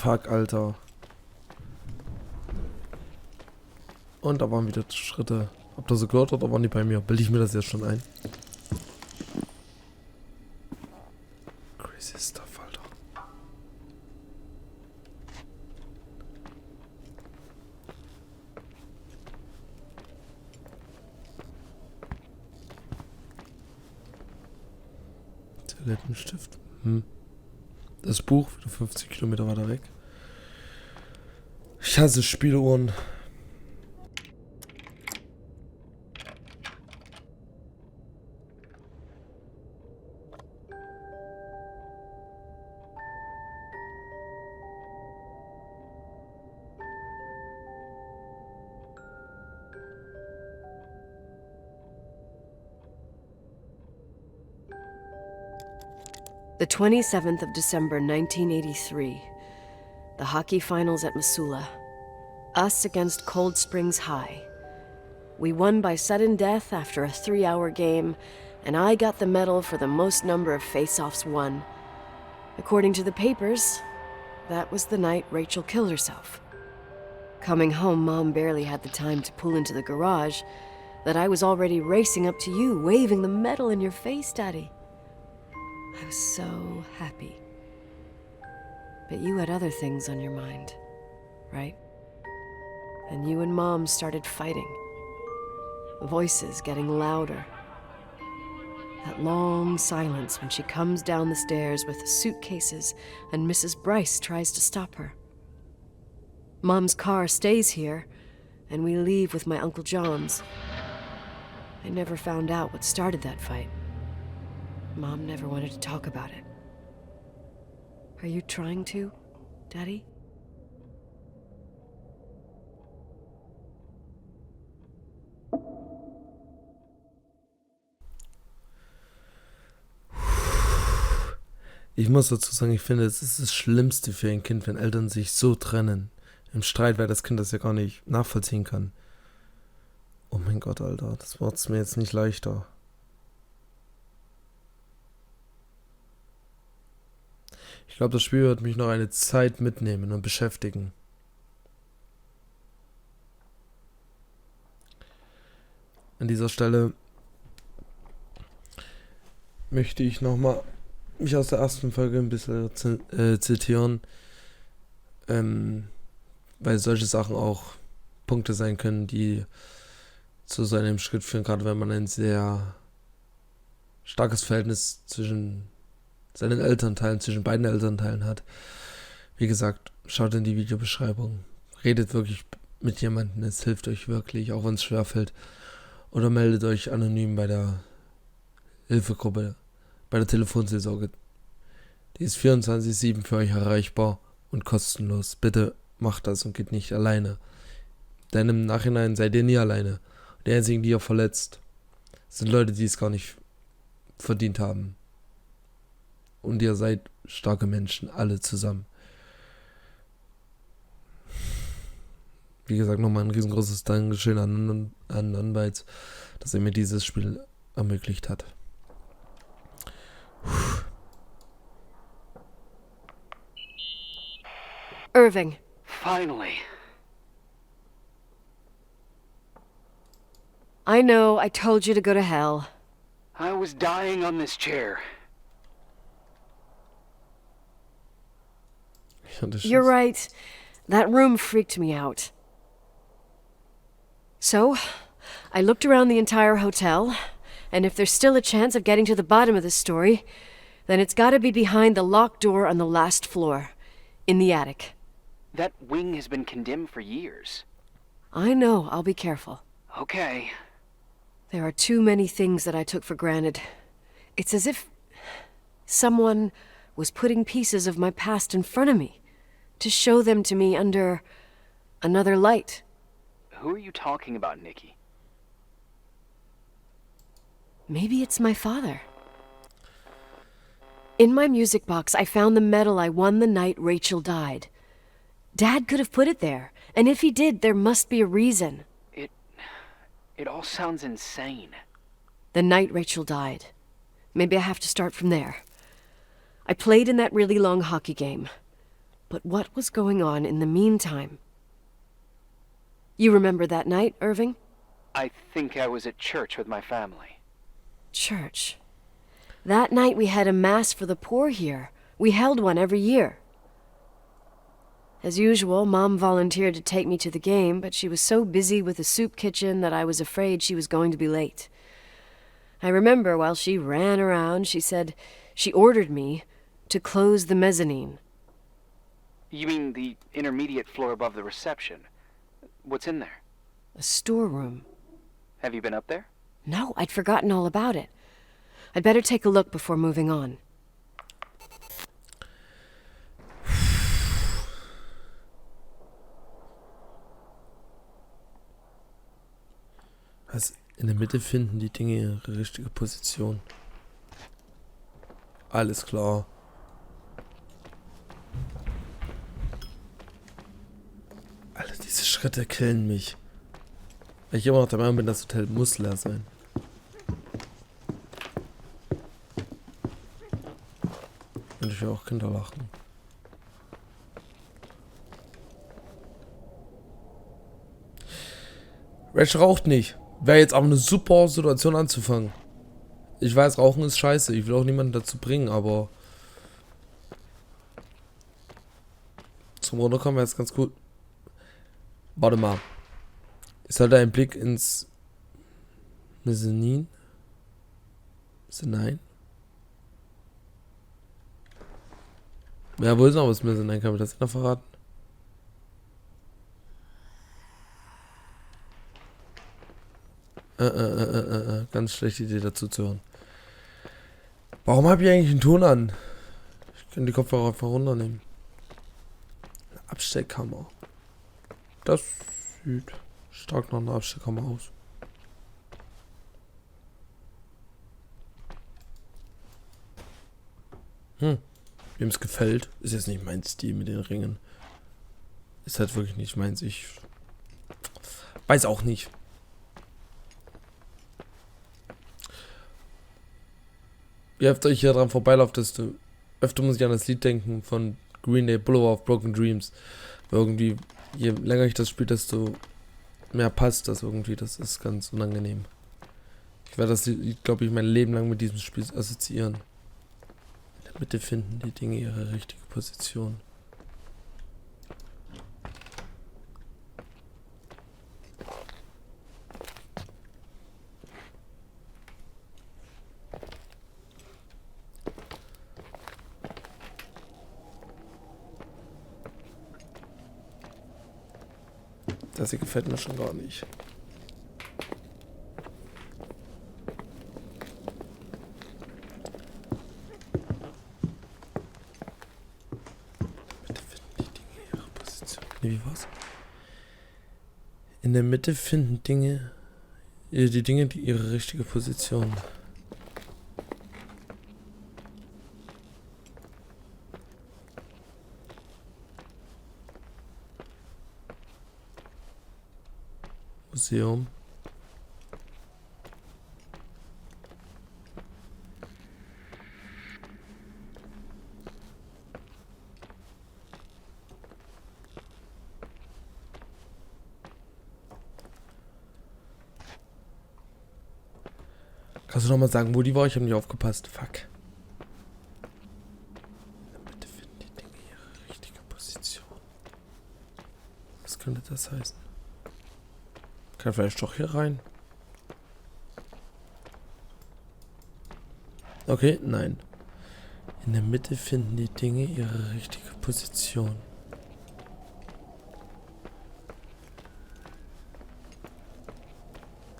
Fuck, Alter. Und da waren wieder Schritte. Habt ihr so gehört oder waren die bei mir? Bilde ich mir das jetzt schon ein? Crazy stuff, Alter. Der Lippenstift. Das Buch, wieder 50 Kilometer weiter weg. Ich hasse Spieluhren. The 27th of December, 1983. The hockey finals at Missoula. Us against Cold Springs High. We won by sudden death after a 3-hour game, and I got the medal for the most number of face-offs won. According to the papers, that was the night Rachel killed herself. Coming home, Mom barely had the time to pull into the garage that I was already racing up to you, waving the medal in your face, Daddy. I was so happy. But you had other things on your mind, right? And you and Mom started fighting. Voices getting louder. That long silence when she comes down the stairs with the suitcases and Mrs. Bryce tries to stop her. Mom's car stays here, and we leave with my Uncle John's. I never found out what started that fight. Mom never wanted to talk about it. Are you trying to, Daddy? Ich muss dazu sagen, ich finde, es ist das Schlimmste für ein Kind, wenn Eltern sich so trennen. Im Streit, weil das Kind das ja gar nicht nachvollziehen kann. Oh mein Gott, Alter, das macht es mir jetzt nicht leichter. Ich glaube, das Spiel wird mich noch eine Zeit mitnehmen und beschäftigen. An dieser Stelle möchte ich nochmal mich aus der ersten Folge ein bisschen zitieren, weil solche Sachen auch Punkte sein können, die zu so einem Schritt führen, gerade wenn man ein sehr starkes Verhältnis zwischen seinen Elternteilen, zwischen beiden Elternteilen hat. Wie gesagt, schaut in die Videobeschreibung. Redet wirklich mit jemandem, es hilft euch wirklich, auch wenn es schwerfällt. Oder meldet euch anonym bei der Hilfegruppe, bei der Telefonseelsorge. Die ist 24/7 für euch erreichbar und kostenlos. Bitte macht das und geht nicht alleine. Denn im Nachhinein seid ihr nie alleine. Die einzigen, die ihr verletzt, sind Leute, die es gar nicht verdient haben. Und ihr seid starke Menschen, alle zusammen. Wie gesagt, nochmal ein riesengroßes Dankeschön an Arbeit, dass er mir dieses Spiel ermöglicht hat. Irving. Finally. I know, I told you to go to hell. I was dying on this chair. You're right. That room freaked me out. So, I looked around the entire hotel, and if there's still a chance of getting to the bottom of this story, then it's gotta be behind the locked door on the last floor, in the attic. That wing has been condemned for years. I know, I'll be careful. Okay. There are too many things that I took for granted. It's as if someone was putting pieces of my past in front of me to show them to me under another light. Who are you talking about, Nikki? Maybe it's my father. In my music box, I found the medal I won the night Rachel died. Dad could have put it there, and if he did, there must be a reason. It all sounds insane. The night Rachel died. Maybe I have to start from there. I played in that really long hockey game. But what was going on in the meantime? You remember that night, Irving? I think I was at church with my family. Church. That night we had a mass for the poor here. We held one every year. As usual, Mom volunteered to take me to the game, but she was so busy with the soup kitchen that I was afraid she was going to be late. I remember while she ran around, she said she ordered me to close the mezzanine. You mean the intermediate floor above the reception? What's in there? A storeroom. Have you been up there? No, I'd forgotten all about it. I'd better take a look before moving on. Also in der Mitte finden die Dinge ihre richtige Position. Alles klar. Alter, diese Schritte killen mich. Weil ich immer noch der Meinung bin, das Hotel muss leer sein. Und ich will auch Kinder lachen. Rach raucht nicht. Wäre jetzt aber eine super Situation anzufangen. Ich weiß, Rauchen ist scheiße. Ich will auch niemanden dazu bringen, aber zum Runterkommen wäre es ganz gut. Warte mal. Ich sollte einen Blick ins Mezzanin. Nein. Ja, wo ist noch was Mezzanin? Kann mir das noch verraten? Ganz schlechte Idee dazu zu hören. Warum habe ich eigentlich einen Ton an? Ich kann die Kopfhörer einfach runternehmen. Eine Abstellkammer. Das sieht stark nach einer Abstellkammer aus. Wem es gefällt, ist jetzt nicht mein Stil mit den Ringen. Ist halt wirklich nicht meins. Ich weiß auch nicht. Je öfter ich hier dran vorbeilaufe, desto öfter muss ich an das Lied denken von Gründe, Boulevard of Broken Dreams. Irgendwie, je länger ich das spiele, desto mehr passt das irgendwie. Das ist ganz unangenehm. Ich werde das Lied, glaube ich, mein Leben lang mit diesem Spiel assoziieren. In der Mitte finden die Dinge ihre richtige Position. Das hier gefällt mir schon gar nicht. Bitte finden die Dinge ihre Position. Nee, wie war's? In der Mitte finden die Dinge ihre richtige Position. Museum. Kannst du noch mal sagen, wo die war? Ich habe nicht aufgepasst. Fuck. In der Mitte finden die Dinge ihre richtige Position. Was könnte das heißen? Kann vielleicht doch hier rein. Okay, nein. In der Mitte finden die Dinge ihre richtige Position. In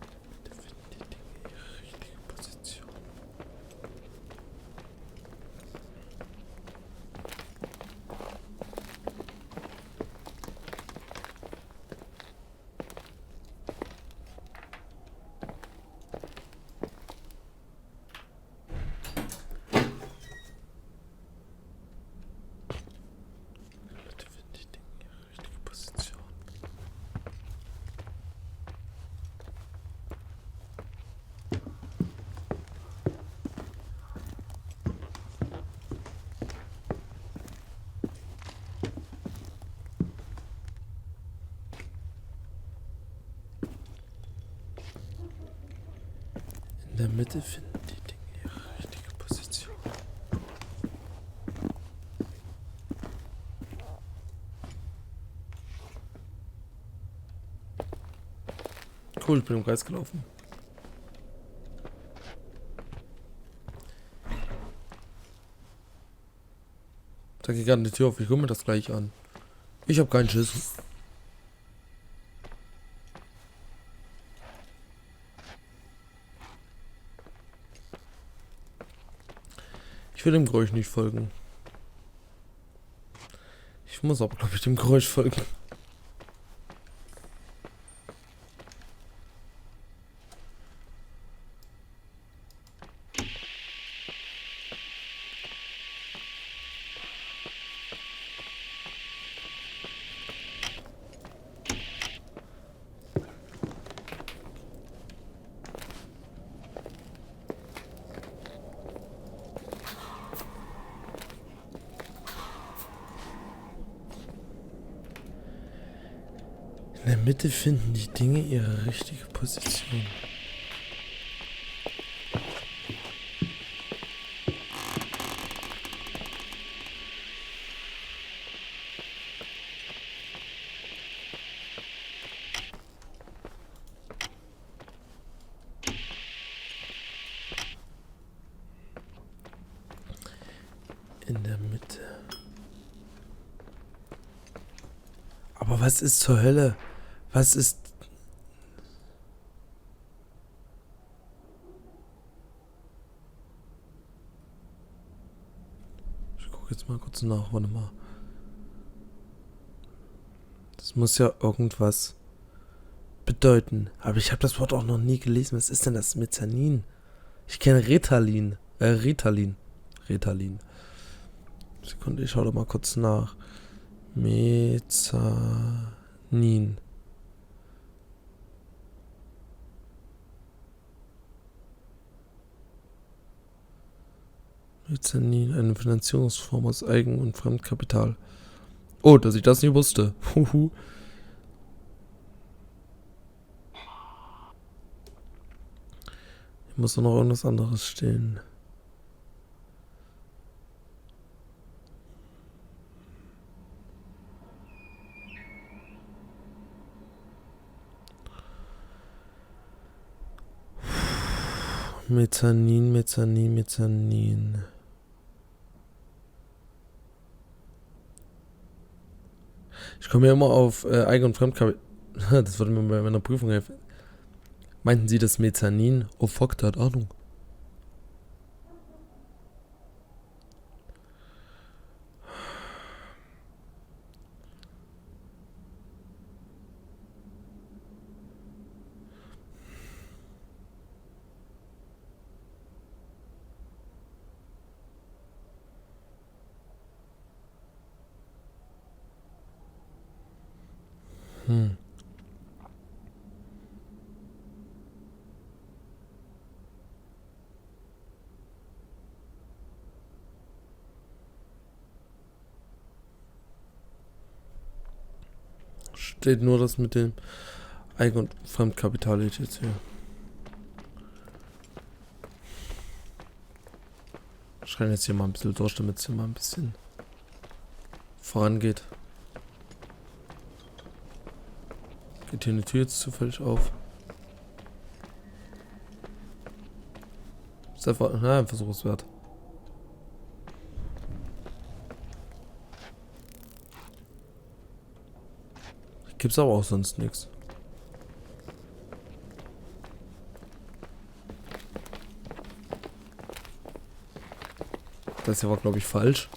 der Mitte finden die Dinge ihre richtige Position. In der Mitte finden die Dinge ihre richtige Position. Cool, ich bin im Kreis gelaufen. Da geht gerade die Tür auf, ich gucke mir das gleich an. Ich habe keinen Schiss. Ich will dem Geräusch nicht folgen. Ich muss aber, glaube ich, dem Geräusch folgen. In der Mitte finden die Dinge ihre richtige Position. In der Mitte. Aber was ist zur Hölle? Was ist... Ich gucke jetzt mal kurz nach, warte mal. Das muss ja irgendwas bedeuten. Aber ich habe das Wort auch noch nie gelesen. Was ist denn das? Mezzanin? Ich kenne Ritalin. Ritalin. Sekunde, ich schaue doch mal kurz nach. Mezzanin. Mezzanin, eine Finanzierungsform aus Eigen- und Fremdkapital. Oh, dass ich das nicht wusste. Huhu. Hier muss doch noch irgendwas anderes stehen. Mezzanin. Ich komme ja immer auf Eigen- und Fremdkapital. Das würde mir bei meiner Prüfung helfen. Meinten Sie das Mezzanin? Oh fuck, der hat Ahnung. Steht nur das mit dem Eigen- und Fremdkapital jetzt hier. Ich schreibe jetzt hier mal ein bisschen durch, damit es hier mal ein bisschen vorangeht. Geht hier eine Tür jetzt zufällig auf? Ist einfach, ein Versuch ist wert. Gibt's aber auch sonst nichts. Das hier war, glaube ich, falsch.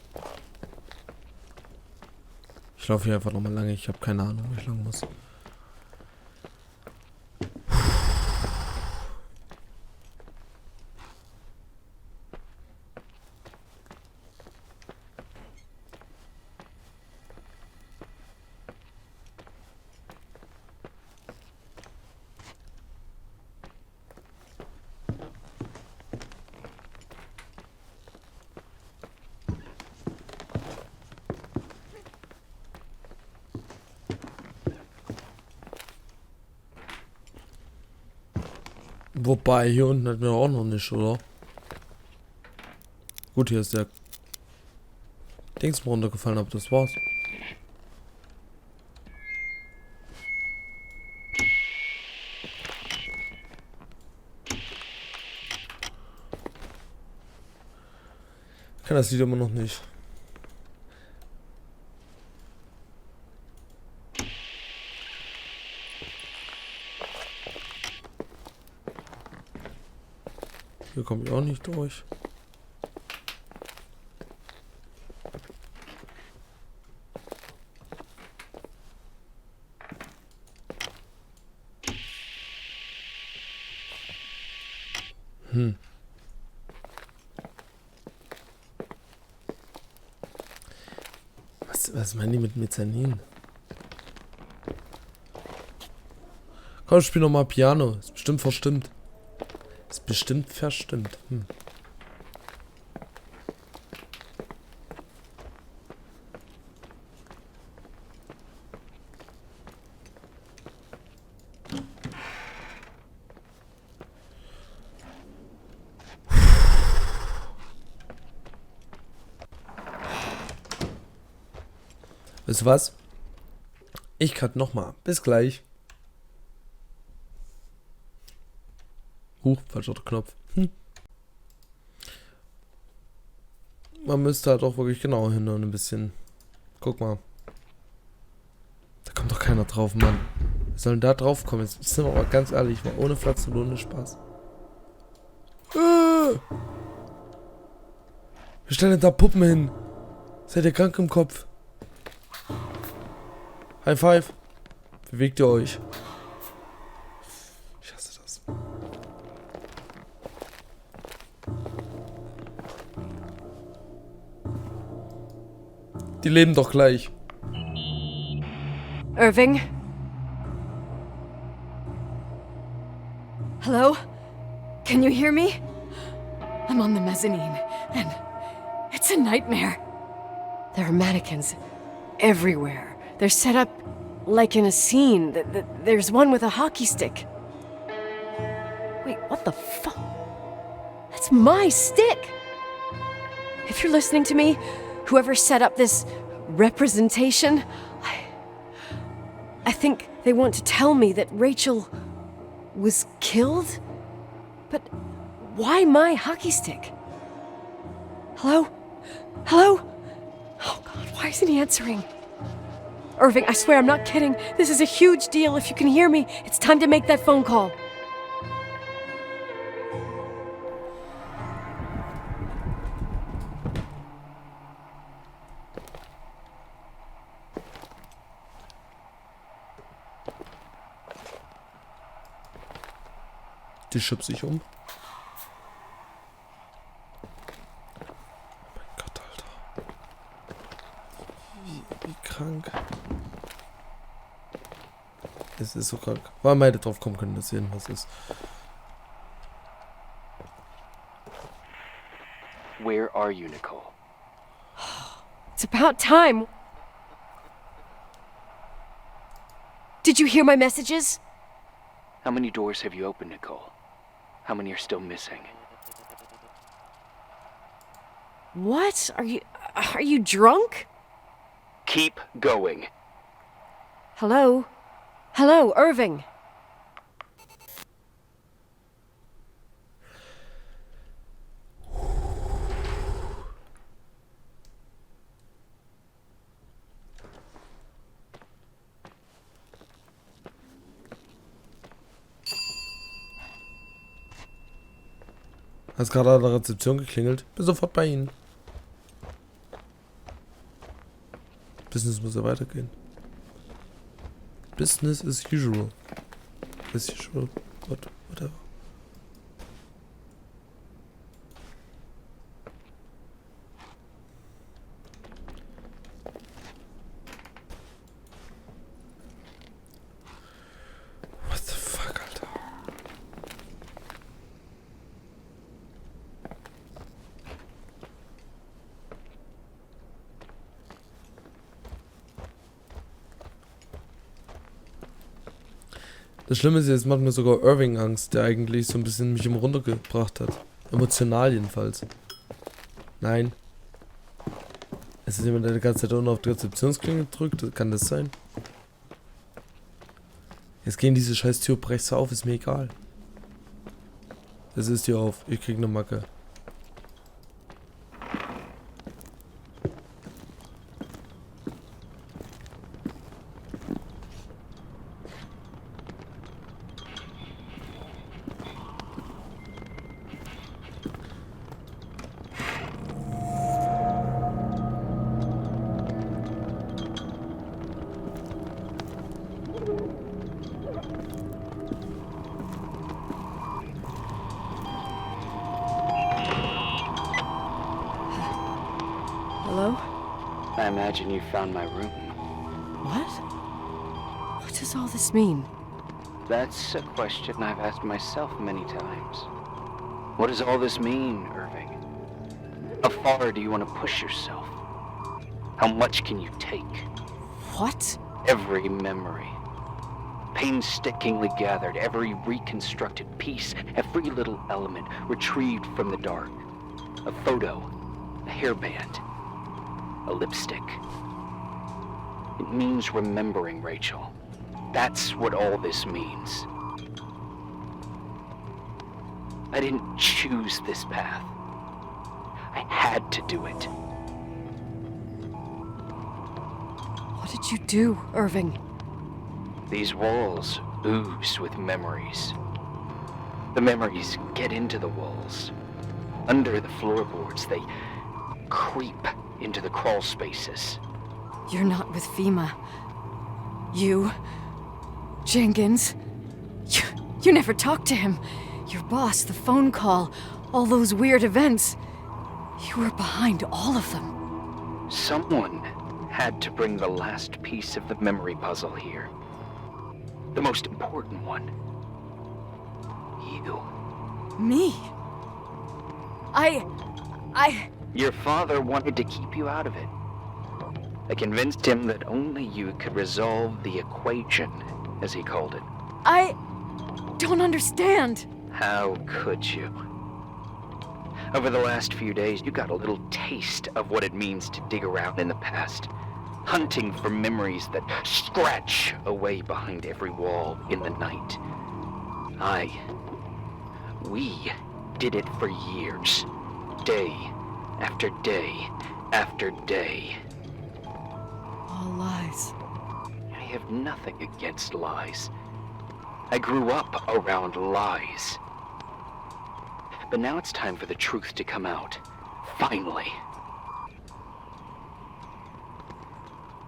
Ich laufe hier einfach nochmal lange. Ich habe keine Ahnung, wo ich lang muss. Wobei, hier unten hat mir auch noch nicht, oder? Gut, hier ist der Dings mal runtergefallen, aber das war's. Ich kann das Lied immer noch nicht. Hier komme ich auch nicht durch. Was meinen die mit Mezzanin? Komm, spiel noch mal Piano. Ist bestimmt verstimmt. Ist bestimmt verstimmt. Weißt du was? Ich cut nochmal. Bis gleich. Falscher Knopf. Man müsste halt auch wirklich genau hinhören ein bisschen. Guck mal. Da kommt doch keiner drauf, Mann. Wir sollen da drauf kommen. Jetzt sind wir aber ganz ehrlich, mal ohne Flachs und ohne Spaß. Wir stellen da Puppen hin. Seid ihr krank im Kopf? High five. Bewegt ihr euch. Ich hasse das. Die leben doch gleich. Irving? Hello? Can you hear me? I'm on the mezzanine, and it's a nightmare. There are mannequins everywhere. They're set up like in a scene. There's one with a hockey stick. Wait, what the fuck? That's my stick! If you're listening to me, whoever set up this representation, I think they want to tell me that Rachel was killed? But why my hockey stick? Hello? Hello? Oh God, why isn't he answering? Irving, I swear I'm not kidding. This is a huge deal. If you can hear me, it's time to make that phone call. Die schubst sich um. Oh mein Gott, Alter. Wie krank. Es ist so krank. War mal drauf kommen können, dass sehen, was ist. Where are you, Nicole? It's about time. Did you hear my messages? How many doors have you opened, Nicole? How many are still missing? What? Are you drunk? Keep going. Hello? Hello, Irving. Hast gerade an der Rezeption geklingelt? Bin sofort bei Ihnen. Business muss ja weitergehen. Business as usual. As usual. Whatever. What the fuck, Alter? Das Schlimme ist, jetzt macht mir sogar Irving Angst, der eigentlich so ein bisschen mich immer runtergebracht hat. Emotional jedenfalls. Nein. Ist das jemand, der die ganze Zeit unten auf die Rezeptionsklinge drückt? Kann das sein? Jetzt gehen diese scheiß Türbrecher auf, ist mir egal. Es ist hier auf, ich krieg ne Macke. Hello? I imagine you found my room. What? What does all this mean? That's a question I've asked myself many times. What does all this mean, Irving? How far do you want to push yourself? How much can you take? What? Every memory, painstakingly gathered, every reconstructed piece, every little element retrieved from the dark. A photo, a hairband, a lipstick. It means remembering, Rachel. That's what all this means. I didn't choose this path. I had to do it. What did you do, Irving? These walls ooze with memories. The memories get into the walls. Under the floorboards, they creep into the crawl spaces. You're not with FEMA. You... Jenkins... You never talked to him. Your boss, the phone call, all those weird events. You were behind all of them. Someone had to bring the last piece of the memory puzzle here. The most important one. You. Me? Your father wanted to keep you out of it. I convinced him that only you could resolve the equation, as he called it. I don't understand. How could you? Over the last few days, you got a little taste of what it means to dig around in the past, hunting for memories that scratch away behind every wall in the night. We did it for years, day after day after day. All lies. I have nothing against lies. I grew up around lies. But now it's time for the truth to come out. Finally.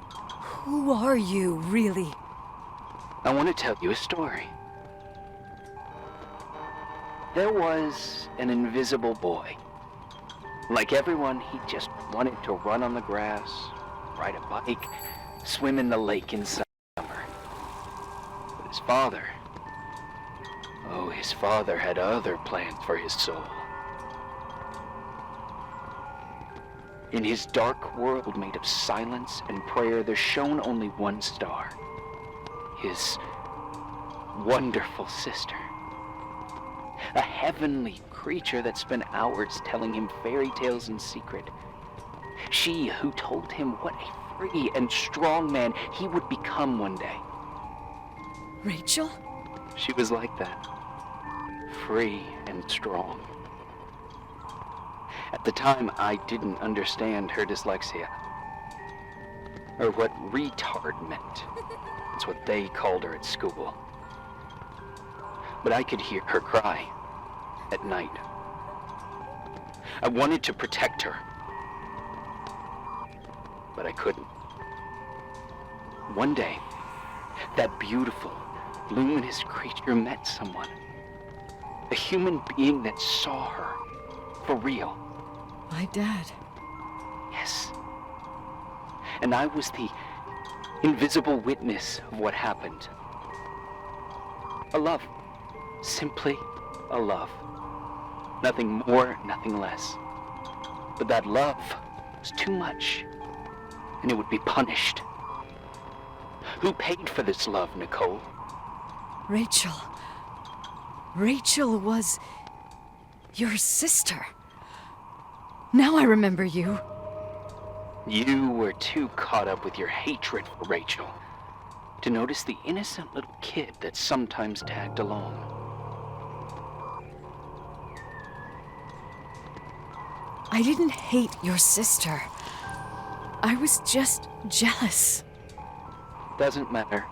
Who are you, really? I want to tell you a story. There was an invisible boy. Like everyone, he just wanted to run on the grass, ride a bike, swim in the lake in summer. But his father had other plans for his soul. In his dark world made of silence and prayer, there shone only one star. His wonderful sister. A heavenly creature that spent hours telling him fairy tales in secret. She who told him what a free and strong man he would become one day. Rachel? She was like that. Free and strong. At the time, I didn't understand her dyslexia. Or what retard meant. That's what they called her at school. But I could hear her cry at night. I wanted to protect her. But I couldn't. One day, that beautiful, luminous creature met someone. A human being that saw her for real. My dad. Yes. And I was the invisible witness of what happened. A love. Simply a love. Nothing more, nothing less. But that love was too much, and it would be punished. Who paid for this love, Nicole? Rachel. Rachel was your sister. Now I remember you. You were too caught up with your hatred for Rachel to notice the innocent little kid that sometimes tagged along. I didn't hate your sister. I was just jealous. Doesn't matter.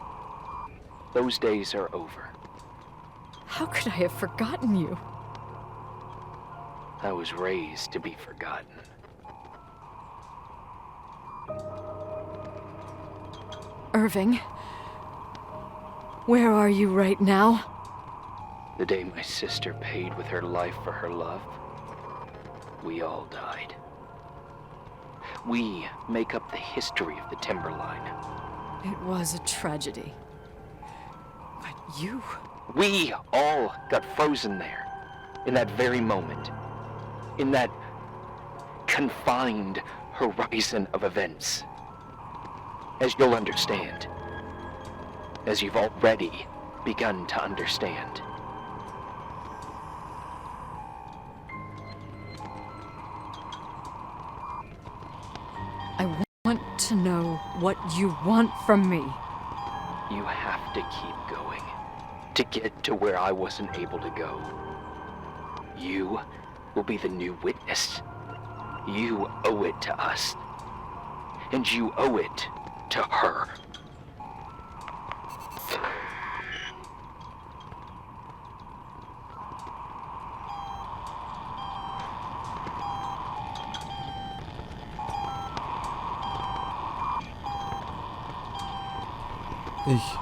Those days are over. How could I have forgotten you? I was raised to be forgotten. Irving, where are you right now? The day my sister paid with her life for her love, we all died. We make up the history of the Timberline. It was a tragedy. But you... We all got frozen there, in that very moment, in that confined horizon of events. As you'll understand, as you've already begun to understand. I want to know what you want from me. You have to keep going to get to where I wasn't able to go. You will be the new witness. You owe it to us. And you owe it to her. Ich.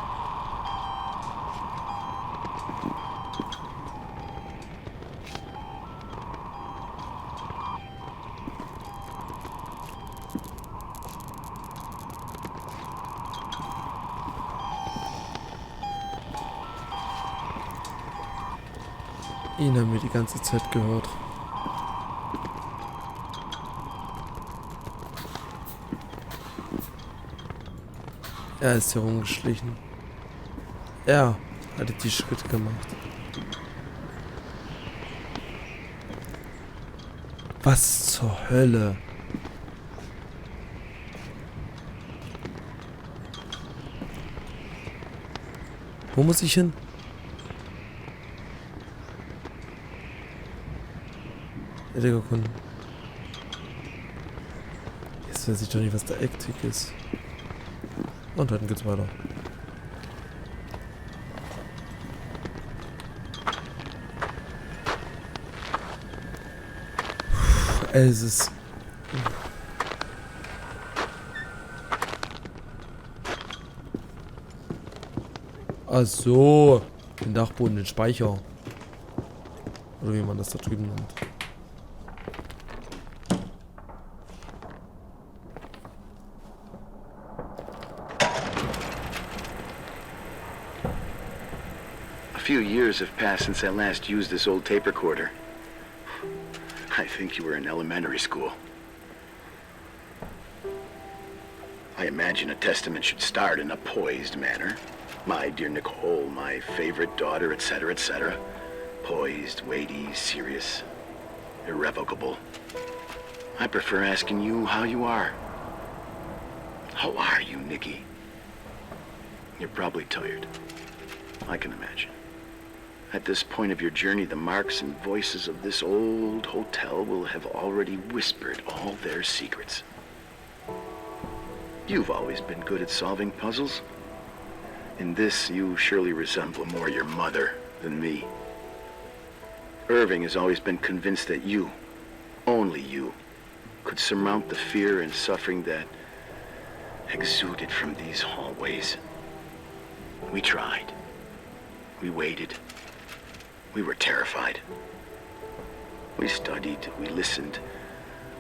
Ihn haben wir die ganze Zeit gehört. Er ist hier rumgeschlichen. Er hatte die Schritte gemacht. Was zur Hölle? Wo muss ich hin? Edgar Kunden. Jetzt weiß ich doch nicht, was der Ecktick ist. Und dann geht's weiter. Es ist... Ach so. Den Dachboden, den Speicher. Oder wie man das da drüben nennt. A few years have passed since I last used this old tape recorder. I think you were in elementary school. I imagine a testament should start in a poised manner. My dear Nicole, my favorite daughter, etc., etc. Poised, weighty, serious, irrevocable. I prefer asking you how you are. How are you, Nikki? You're probably tired. I can imagine. At this point of your journey, the marks and voices of this old hotel will have already whispered all their secrets. You've always been good at solving puzzles. In this, you surely resemble more your mother than me. Irving has always been convinced that you, only you, could surmount the fear and suffering that exuded from these hallways. We tried. We waited. We were terrified. We studied. We listened.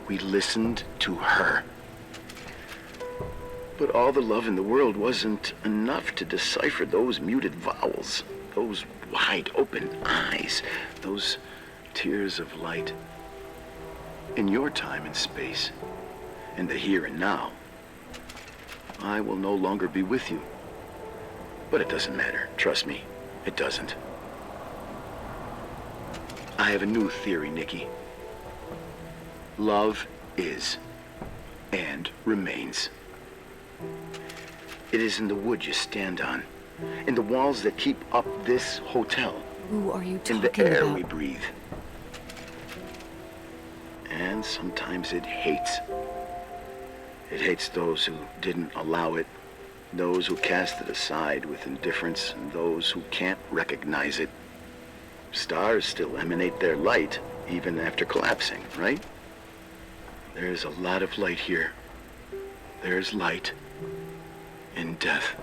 We listened to her. But all the love in the world wasn't enough to decipher those muted vowels, those wide open eyes, those tears of light. In your time and space, in the here and now, I will no longer be with you. But it doesn't matter, trust me. It doesn't. I have a new theory, Nikki. Love is and remains. It is in the wood you stand on, in the walls that keep up this hotel, Who are you talking in the air about? we breathe. And sometimes it hates. It hates those who didn't allow it, those who cast it aside with indifference, and those who can't recognize it. Stars still emanate their light, even after collapsing, right? There's a lot of light here. There's light in death.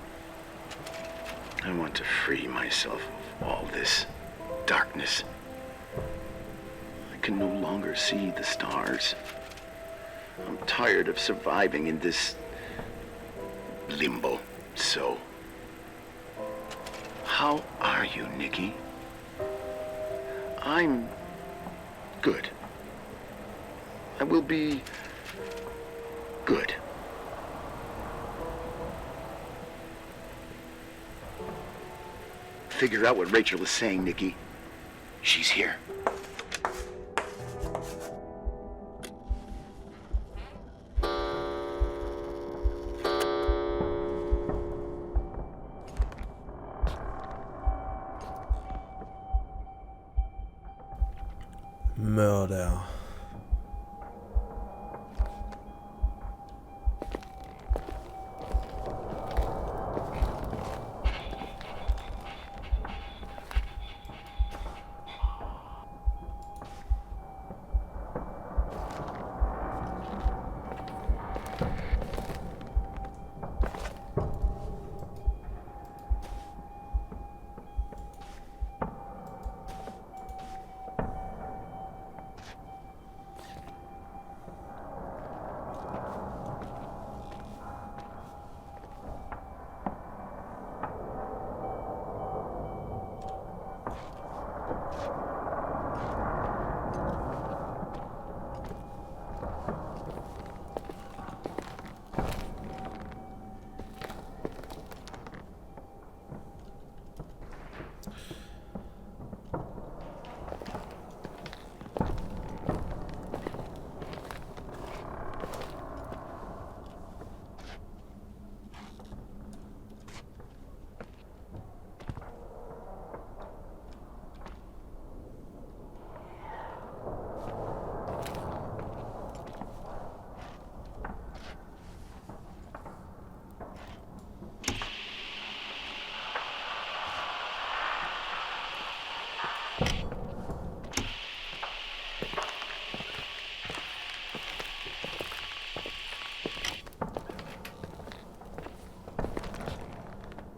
I want to free myself of all this darkness. I can no longer see the stars. I'm tired of surviving in this limbo. So, how are you, Nikki? I'm good. I will be good. Figure out what Rachel is saying, Nikki. She's here. Mörder.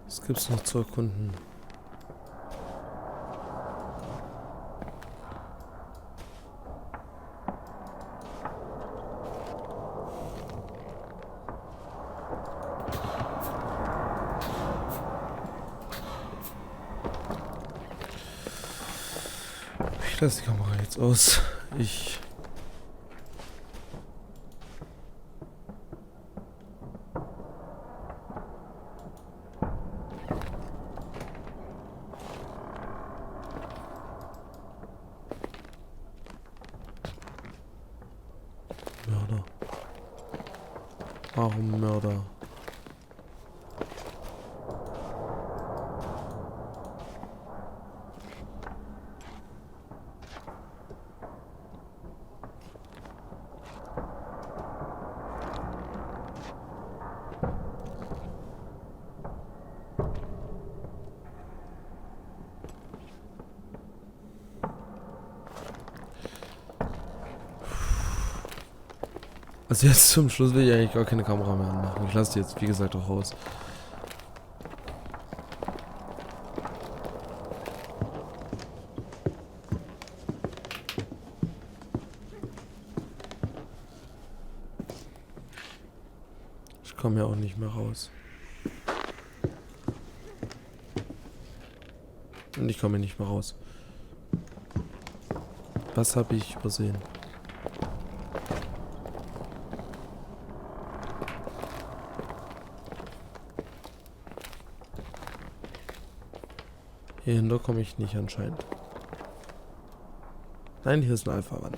Was gibt's noch zu erkunden? Ich lasse die Kamera jetzt aus. Mörder. Warum Mörder? Also jetzt zum Schluss will ich eigentlich gar keine Kamera mehr anmachen. Ich lasse die jetzt, wie gesagt, auch raus. Ich komme ja auch nicht mehr raus. Und ich komme nicht mehr raus. Was habe ich übersehen? Hier hinter komme ich nicht anscheinend. Nein, hier ist eine Alpha-Wand.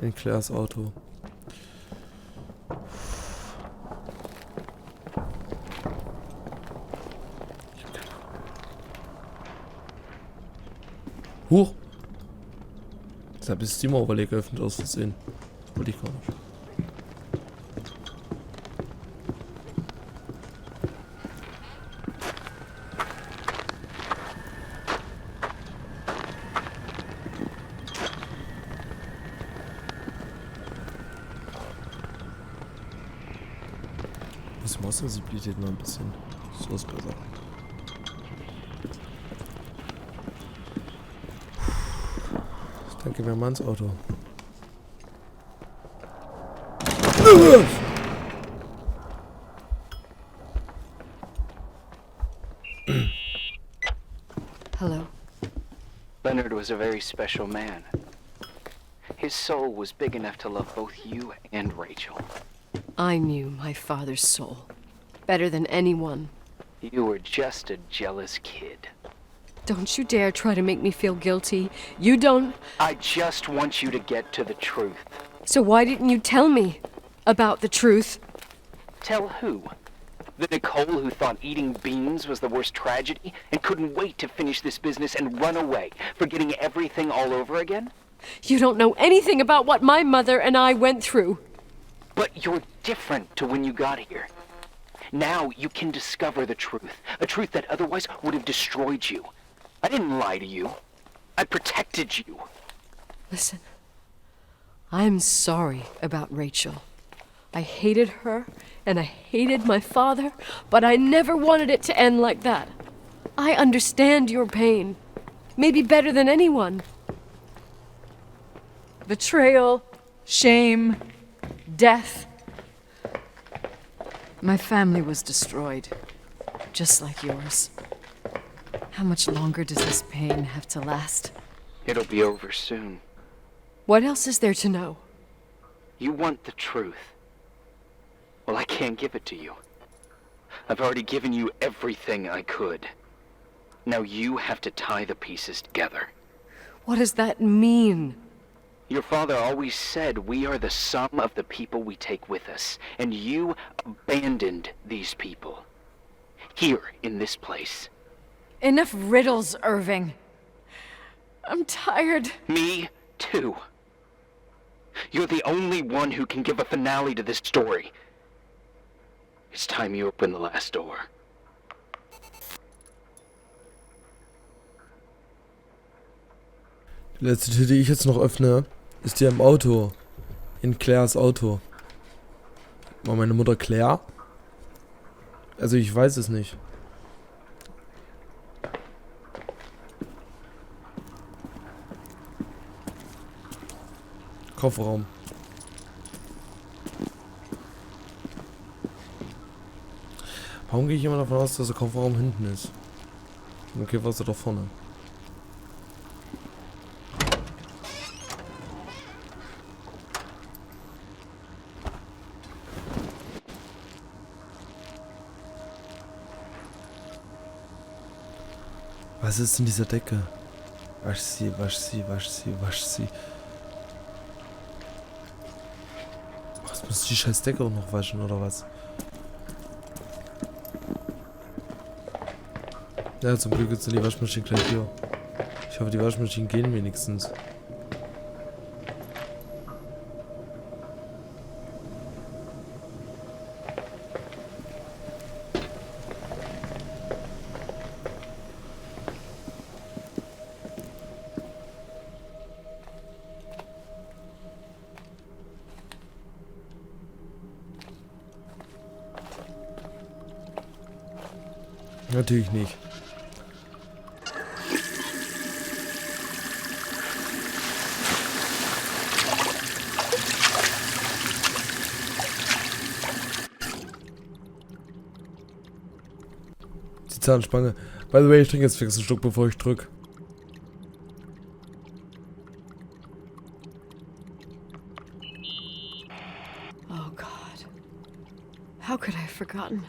In Claires Auto. Huch! Jetzt habe ich das Steam-Overlay geöffnet aus Versehen. Wollte ich gar nicht. Das Maussensibilität noch ein bisschen. So ist besser. Danke mir mal ins Auto. Hello. Leonard was a very special man. His soul was big enough to love both you and Rachel. I knew my father's soul better than anyone. You were just a jealous kid. Don't you dare try to make me feel guilty. You don't... I just want you to get to the truth. So why didn't you tell me about the truth? Tell who? The Nicole who thought eating beans was the worst tragedy and couldn't wait to finish this business and run away, forgetting everything all over again? You don't know anything about what my mother and I went through. But you're different to when you got here. Now you can discover the truth, a truth that otherwise would have destroyed you. I didn't lie to you. I protected you. Listen, I'm sorry about Rachel. I hated her, and I hated my father, but I never wanted it to end like that. I understand your pain, maybe better than anyone. Betrayal, shame, death. My family was destroyed, just like yours. How much longer does this pain have to last? It'll be over soon. What else is there to know? You want the truth. Well, I can't give it to you. I've already given you everything I could. Now you have to tie the pieces together. What does that mean? Your father always said we are the sum of the people we take with us, and you abandoned these people. Here, in this place. Enough riddles, Irving. I'm tired. Me, too. You're the only one who can give a finale to this story. It's time you open the last door. Die letzte Tür, die ich jetzt noch öffne, ist hier im Auto. In Claires Auto. War meine Mutter Claire? Also ich weiß es nicht. Kofferraum. Warum gehe ich immer davon aus, dass der Kofferraum hinten ist? Okay, was ist da doch vorne? Was ist in dieser Decke? Wasch sie, wasch sie, wasch sie, wasch sie. Was muss die scheiß Decke auch noch waschen, oder was? Ja, zum Glück ist die Waschmaschine gleich hier. Ich hoffe, die Waschmaschinen gehen wenigstens. Natürlich nicht. Die Zahnspange. By the way, ich trinke jetzt fix einen Schluck, bevor ich drück. Oh God. How could I have forgotten?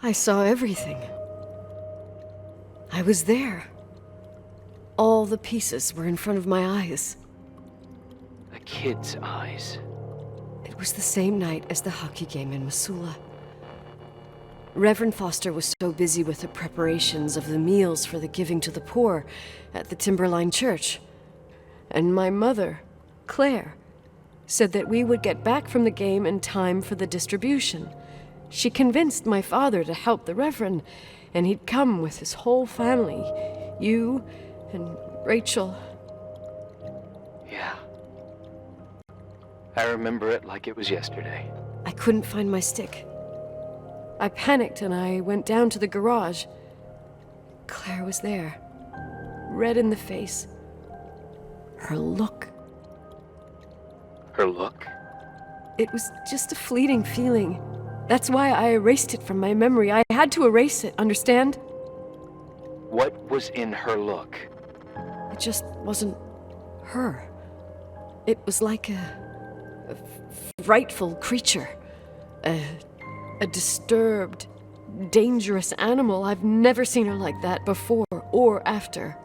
I saw everything. I was there. All the pieces were in front of my eyes. A kid's eyes. It was the same night as the hockey game in Missoula. Reverend Foster was so busy with the preparations of the meals for the giving to the poor at the Timberline Church. And my mother, Claire, said that we would get back from the game in time for the distribution. She convinced my father to help the Reverend, and he'd come with his whole family. You and Rachel. Yeah. I remember it like it was yesterday. I couldn't find my stick. I panicked and I went down to the garage. Claire was there, red in the face. Her look. Her look? It was just a fleeting feeling. That's why I erased it from my memory. I had to erase it, understand? What was in her look? It just wasn't her. It was like a frightful creature. A disturbed, dangerous animal. I've never seen her like that before or after.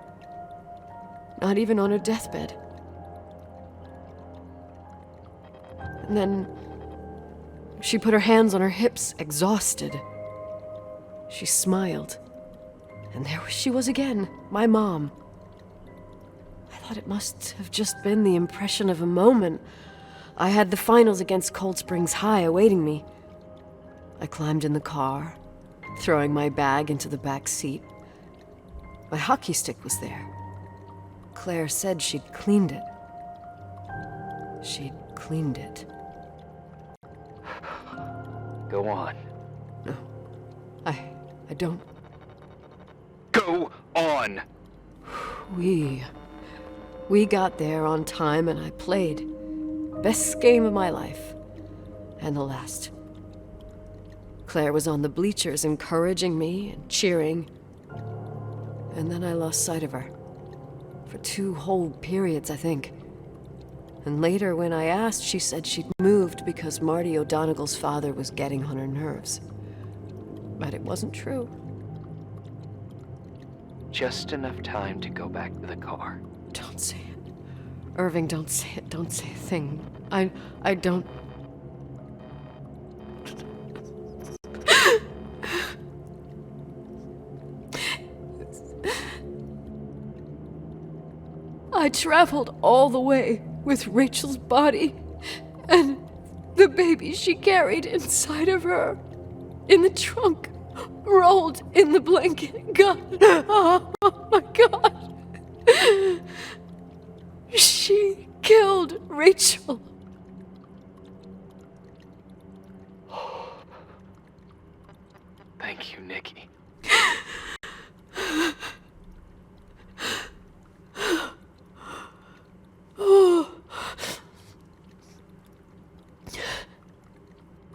Not even on her deathbed. And then she put her hands on her hips, exhausted. She smiled. And there she was again, my mom. I thought it must have just been the impression of a moment. I had the finals against Cold Springs High awaiting me. I climbed in the car, throwing my bag into the back seat. My hockey stick was there. Claire said she'd cleaned it. She'd cleaned it. Go on. No, I don't. Go on! We got there on time and I played. Best game of my life. And the last. Claire was on the bleachers encouraging me and cheering. And then I lost sight of her. For 2 whole periods, I think. And later, when I asked, she said she'd moved because Marty O'Donegal's father was getting on her nerves. But it wasn't true. Just enough time to go back to the car. Don't say it. Irving, don't say it. Don't say a thing. I don't... I traveled all the way with Rachel's body and the baby she carried inside of her in the trunk, rolled in the blanket. God, oh my God. She killed Rachel. Thank you, Nikki.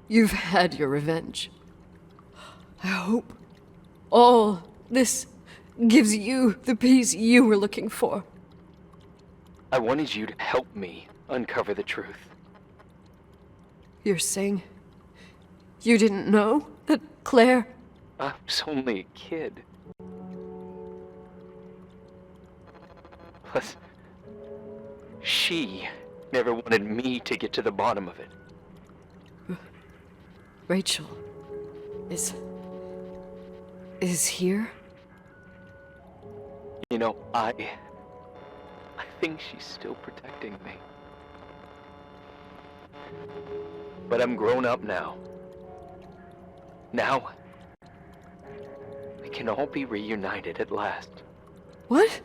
You've had your revenge. I hope all this gives you the peace you were looking for. I wanted you to help me uncover the truth. You're saying you didn't know that Claire... I was only a kid. Plus, she never wanted me to get to the bottom of it. Rachel is here? You know, I think she's still protecting me. But I'm grown up now. Now, we can all be reunited at last. What?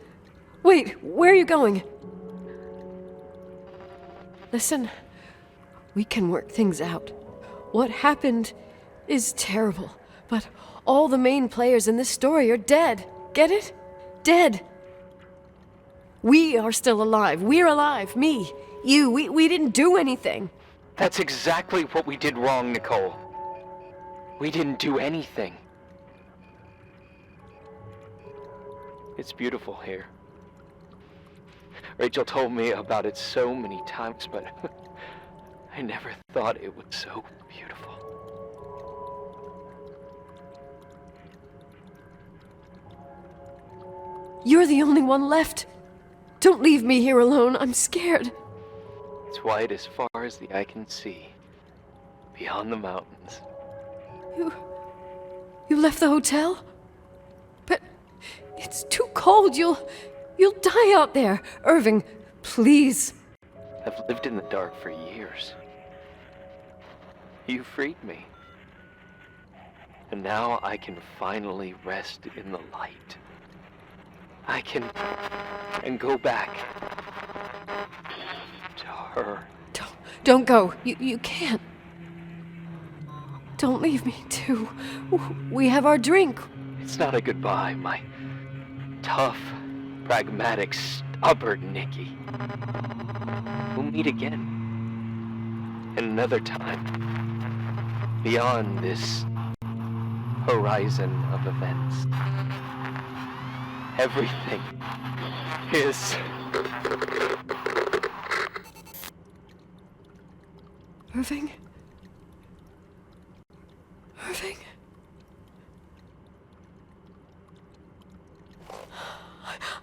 Wait, where are you going? Listen, we can work things out. What happened is terrible, but all the main players in this story are dead. Get it? Dead. We are still alive. We're alive. Me, you, we didn't do anything. That's exactly what we did wrong, Nicole. We didn't do anything. It's beautiful here. Rachel told me about it so many times, but I never thought it was so beautiful. You're the only one left. Don't leave me here alone. I'm scared. It's white as far as the eye can see, beyond the mountains. You left the hotel? But it's too cold. You'll die out there. Irving, please. I've lived in the dark for years. You freed me. And now I can finally rest in the light. I can go back to her. Don't go. You can't. Don't leave me too. We have our drink. It's not a goodbye, my tough, pragmatic, stubborn Nikki. We'll meet again. Another time. Beyond this horizon of events. Everything is... Irving? Irving?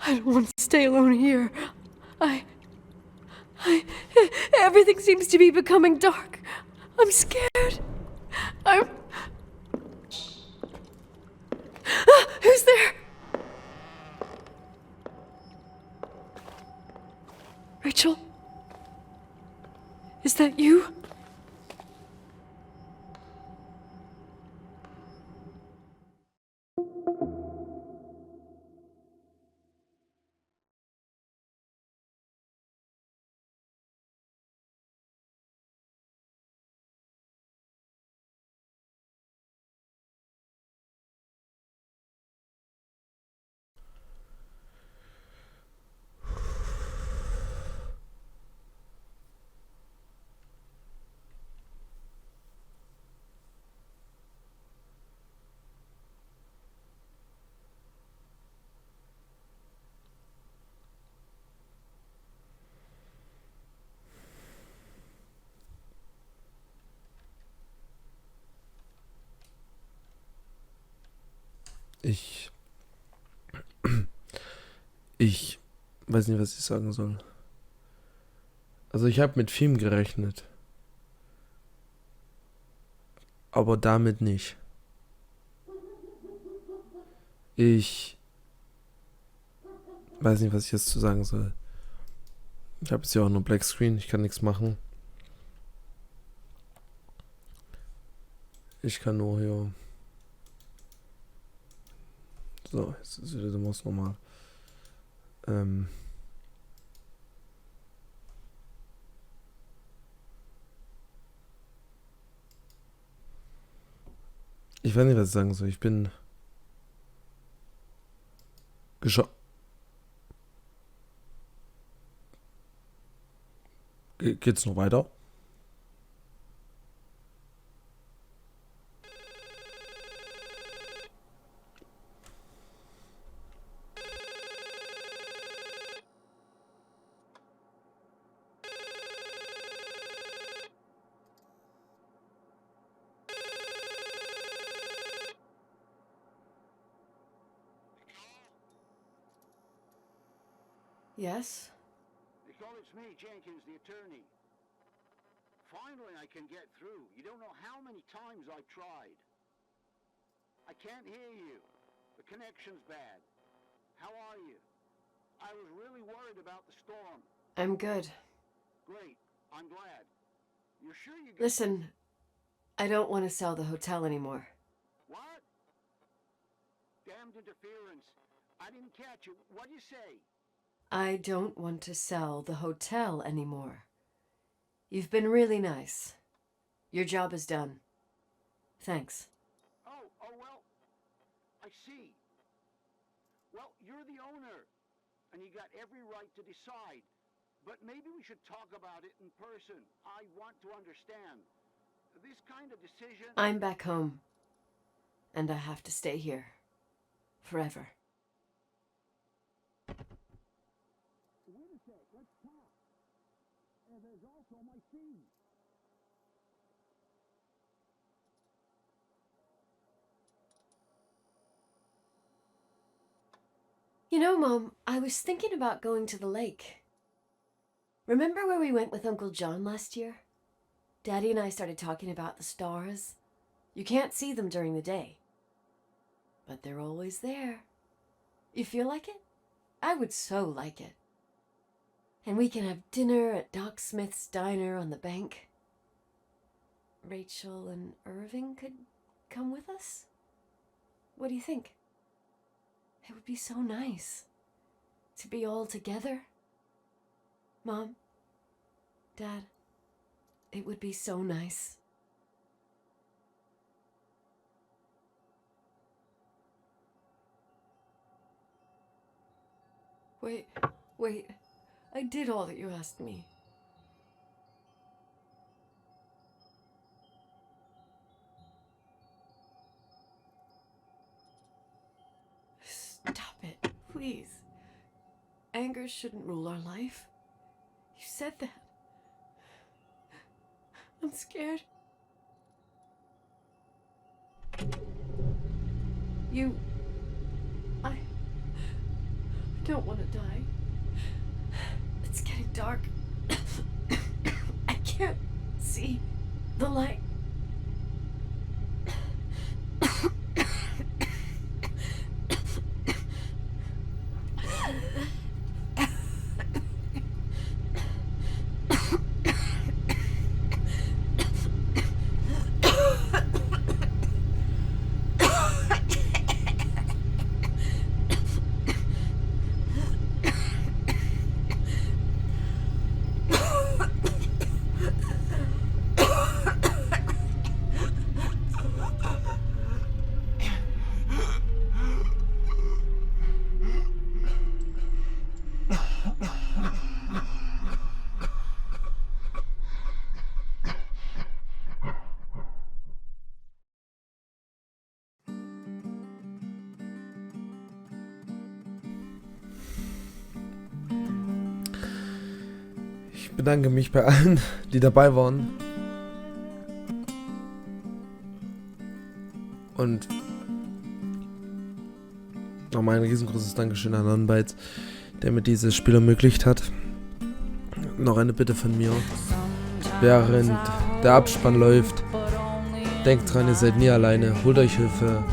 I don't want to stay alone here. Everything seems to be becoming dark. I'm scared. Who's there? Rachel? Is that you? Ich weiß nicht, was ich sagen soll. Also ich habe mit Film gerechnet. Aber damit nicht. Ich weiß nicht, was ich jetzt zu sagen soll. Ich habe jetzt ja auch nur Black Screen, ich kann nichts machen. Ich kann nur hier... So, jetzt ist wieder die Maus normal. Ich weiß nicht, was ich sagen soll. Ich bin geschockt. Geht's noch weiter? Yes? Nicole, it's me, Jenkins, the attorney. Finally, I can get through. You don't know how many times I've tried. I can't hear you. The connection's bad. How are you? I was really worried about the storm. I'm good. Great. I'm glad. You're sure you... Listen, I don't want to sell the hotel anymore. What? Damned interference. I didn't catch you. What'd you say? I don't want to sell the hotel anymore. You've been really nice. Your job is done. Thanks. Oh, well, I see. Well, you're the owner, and you got every right to decide. But maybe we should talk about it in person. I want to understand. This kind of decision... I'm back home, and I have to stay here. Forever. Wait a sec, let's talk. And there's also my fee. You know, Mom, I was thinking about going to the lake. Remember where we went with Uncle John last year? Daddy and I started talking about the stars. You can't see them during the day, but they're always there. You feel like it? I would so like it. And we can have dinner at Doc Smith's diner on the bank. Rachel and Irving could come with us? What do you think? It would be so nice to be all together. Mom, Dad, it would be so nice. Wait, I did all that you asked me. Stop it, please. Anger shouldn't rule our life. You said that. I'm scared. I don't want to die. It's getting dark. I can't see the light. Ich bedanke mich bei allen, die dabei waren. Und nochmal ein riesengroßes Dankeschön an Arbeit, der mir dieses Spiel ermöglicht hat. Noch eine Bitte von mir. Während der Abspann läuft, denkt dran, ihr seid nie alleine. Holt euch Hilfe.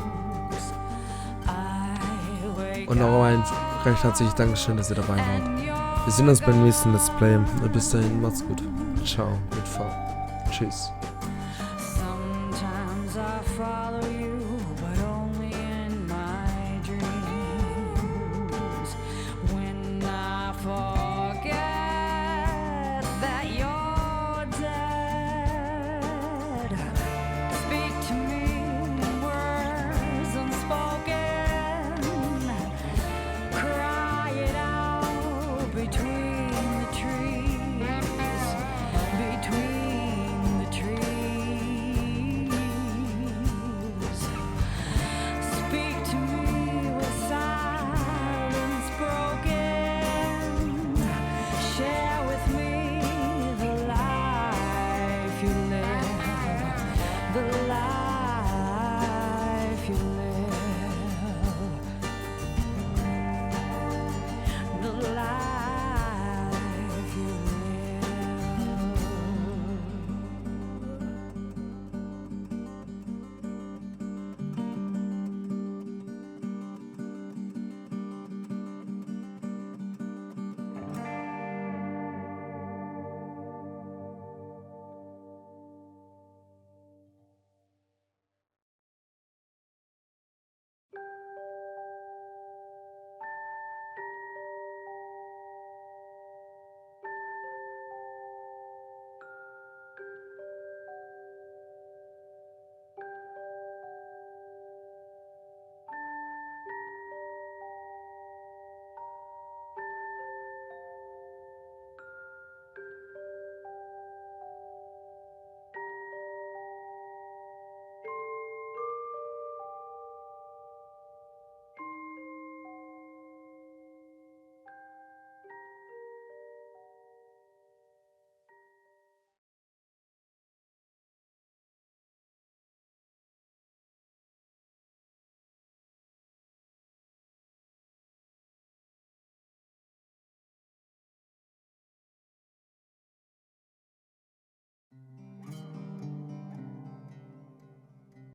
Und noch ein recht herzliches Dankeschön, dass ihr dabei wart. Wir sehen uns beim nächsten Let's Play. Und bis dahin, macht's gut. Ciao mit V. Tschüss.